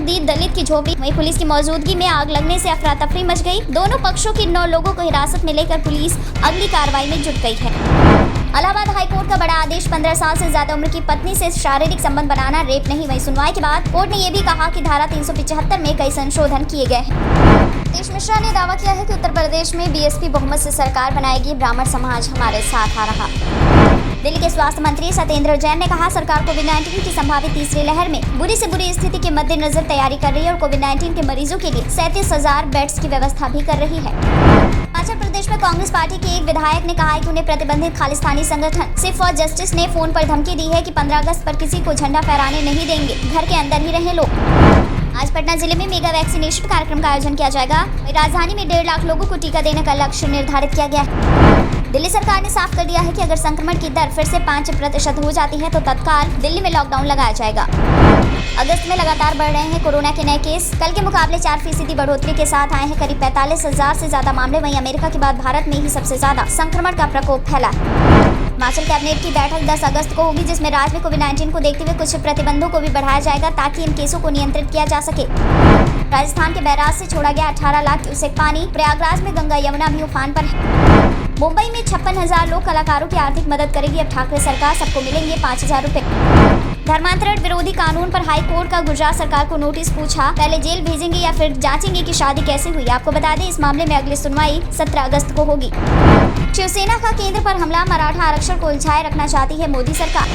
दी दलित की झोपड़ी। वहीं पुलिस की मौजूदगी में आग लगने से अफरा तफरी मच गई। दोनों पक्षों की 9 लोगों को हिरासत में लेकर पुलिस अगली कार्रवाई में जुट गई है। इलाहाबाद हाईकोर्ट का बड़ा आदेश। 15 साल से ज्यादा उम्र की पत्नी से शारीरिक संबंध बनाना रेप नहीं। वहीं सुनवाई के बाद कोर्ट ने ये भी कहा कि धारा 375 में कई संशोधन किए गए हैं। नीतीश मिश्रा ने दावा किया है कि उत्तर प्रदेश में बीएसपी बहुमत से सरकार बनाएगी। ब्राह्मण समाज हमारे साथ आ रहा। दिल्ली के स्वास्थ्य मंत्री सत्येंद्र जैन ने कहा, सरकार कोविड-19 की संभावित तीसरी लहर में बुरी से बुरी स्थिति के मद्देनजर तैयारी कर रही है और कोविड-19 के मरीजों के लिए 37,000 बेड्स की व्यवस्था भी कर रही है। हिमाचल प्रदेश में कांग्रेस पार्टी के एक विधायक ने कहा है कि उन्हें प्रतिबंधित खालिस्तानी संगठन सिर्फ फॉर जस्टिस ने फोन पर धमकी दी है कि 15 अगस्त पर किसी को झंडा फहराने नहीं देंगे, घर के अंदर ही रहे लोग। आज पटना जिले में मेगा वैक्सीनेशन कार्यक्रम का आयोजन किया जाएगा। राजधानी में 1.5 लाख लोगों को टीका देने का लक्ष्य निर्धारित किया गया है। दिल्ली सरकार ने साफ कर दिया है कि अगर संक्रमण की दर फिर से 5% हो जाती है तो तत्काल दिल्ली में लॉकडाउन लगाया जाएगा। अगस्त में लगातार बढ़ रहे हैं कोरोना के नए केस। कल के मुकाबले 4% बढ़ोतरी के साथ आए हैं करीब 45,000 से ज्यादा मामले। वहीं अमेरिका के बाद भारत में ही सबसे ज्यादा संक्रमण का प्रकोप फैला है। हिमाचल कैबिनेट की बैठक 10 अगस्त को होगी, जिसमें राज्य में कोविड-19 को देखते हुए कुछ प्रतिबंधों को भी बढ़ाया जाएगा ताकि इन केसों को नियंत्रित किया जा सके। राजस्थान के बैराज से छोड़ा गया 18 लाख क्यूसेक पानी। प्रयागराज में गंगा यमुना भी उफान पर है। मुंबई में 56,000 लोक कलाकारों की आर्थिक मदद करेगी अब ठाकरे सरकार। सबको मिलेंगे 5,000 रुपए। धर्मांतरण विरोधी कानून पर हाई कोर्ट का गुजरात सरकार को नोटिस। पूछा, पहले जेल भेजेंगे या फिर जांचेंगे कि शादी कैसे हुई। आपको बता दें, इस मामले में अगली सुनवाई 17 अगस्त को होगी। शिवसेना का केंद्र पर हमला। मराठा आरक्षण को उलझाए रखना चाहती है मोदी सरकार।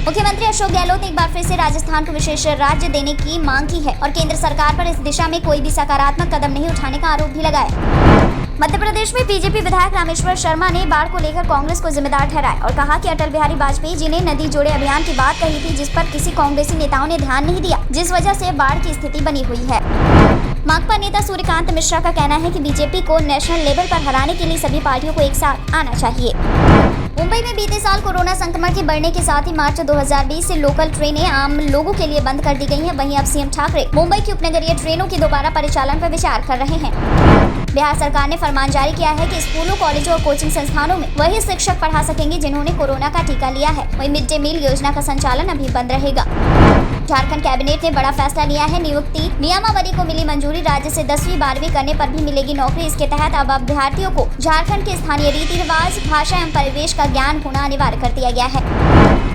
मुख्यमंत्री अशोक गहलोत ने एक बार फिर से राजस्थान को विशेष राज्य देने की मांग की है और केंद्र सरकार पर इस दिशा में कोई भी सकारात्मक कदम नहीं उठाने का आरोप भी लगाया। मध्य प्रदेश में बीजेपी विधायक रामेश्वर शर्मा ने बाढ़ को लेकर कांग्रेस को जिम्मेदार ठहराया और कहा कि अटल बिहारी वाजपेयी जी ने नदी जोड़े अभियान की बात कही थी, जिस पर किसी कांग्रेसी नेताओं ने ध्यान नहीं दिया, जिस वजह से बाढ़ की स्थिति बनी हुई है। माकपा नेता सूर्यकांत मिश्रा का कहना है कि बीजेपी को नेशनल लेवल पर हराने के लिए सभी पार्टियों को एक साथ आना चाहिए। मुंबई में बीते साल कोरोना संक्रमण के बढ़ने के साथ ही मार्च 2020 से लोकल ट्रेनें आम लोगों के लिए बंद कर दी गई हैं। वहीं अब सीएम ठाकरे मुंबई की उपनगरीय ट्रेनों के दोबारा परिचालन पर विचार कर रहे हैं। बिहार सरकार ने फरमान जारी किया है कि स्कूलों, कॉलेजों और कोचिंग संस्थानों में वही शिक्षक पढ़ा सकेंगे जिन्होंने कोरोना का टीका लिया है। वहीं मिड डे मील योजना का संचालन अभी बंद रहेगा। झारखंड कैबिनेट ने बड़ा फैसला लिया है। नियुक्ति नियमावली को मिली मंजूरी। राज्य से 10वीं 12वीं करने पर भी मिलेगी नौकरी। इसके तहत अब अभ्यर्थियों को झारखंड के स्थानीय रीति रिवाज, भाषा एवं परिवेश का ज्ञान होना अनिवार्य कर दिया गया है।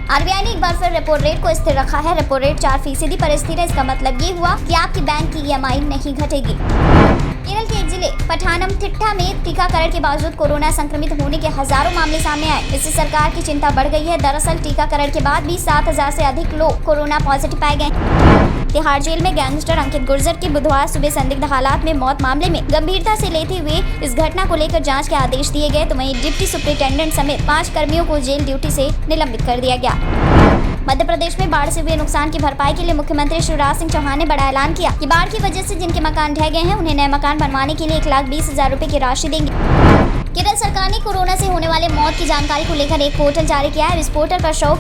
आरबीआई ने एक बार फिर रेपो रेट को स्थिर रखा है। रेपो रेट 4% पर स्थिर है। इसका मतलब ये हुआ कि आपकी बैंक की ईएमआई नहीं घटेगी। केरल के एक जिले पठानमथिट्टा में टीकाकरण के बावजूद कोरोना संक्रमित होने के हजारों मामले सामने आए। इससे सरकार की चिंता बढ़ गई है। दरअसल टीकाकरण के बाद भी 7,000 से अधिक लोग कोरोना पॉजिटिव पाए गए। तिहाड़ जेल में गैंगस्टर अंकित गुर्जर की बुधवार सुबह संदिग्ध हालात में मौत मामले में गंभीरता से लेते हुए इस घटना को लेकर जांच के आदेश दिए गए। तो वहीं डिप्टी सुपरिटेंडेंट समेत 5 कर्मियों को जेल ड्यूटी से निलंबित कर दिया गया। मध्य प्रदेश में बाढ़ से हुए नुकसान की भरपाई के लिए मुख्यमंत्री शिवराज सिंह चौहान ने बड़ा ऐलान किया कि बाढ़ की वजह से जिनके मकान ढह गए हैं उन्हें नए मकान बनवाने के लिए 1,20,000 रुपए की राशि देंगे। केरल सरकार ने कोरोना से होने वाले मौत की जानकारी को लेकर एक पोर्टल जारी किया है। इस पोर्टल पर शवों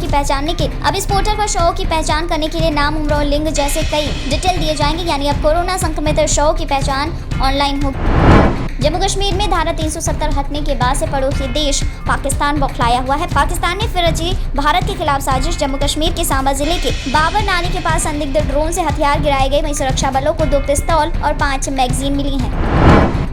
की पहचान करने के लिए नाम, उम्र और लिंग जैसे कई डिटेल दिए जाएंगे। यानी अब कोरोना संक्रमित शवों की पहचान ऑनलाइन होगी। जम्मू कश्मीर में धारा 370 हटने के बाद से पड़ोसी देश पाकिस्तान बौखलाया हुआ है। पाकिस्तान ने फिर रची भारत के खिलाफ साजिश। जम्मू कश्मीर के सांबा जिले के बाबर नानी के पास संदिग्ध ड्रोन से हथियार गिराए गए। वहीं सुरक्षा बलों को 2 पिस्तौल और 5 मैगजीन मिली हैं।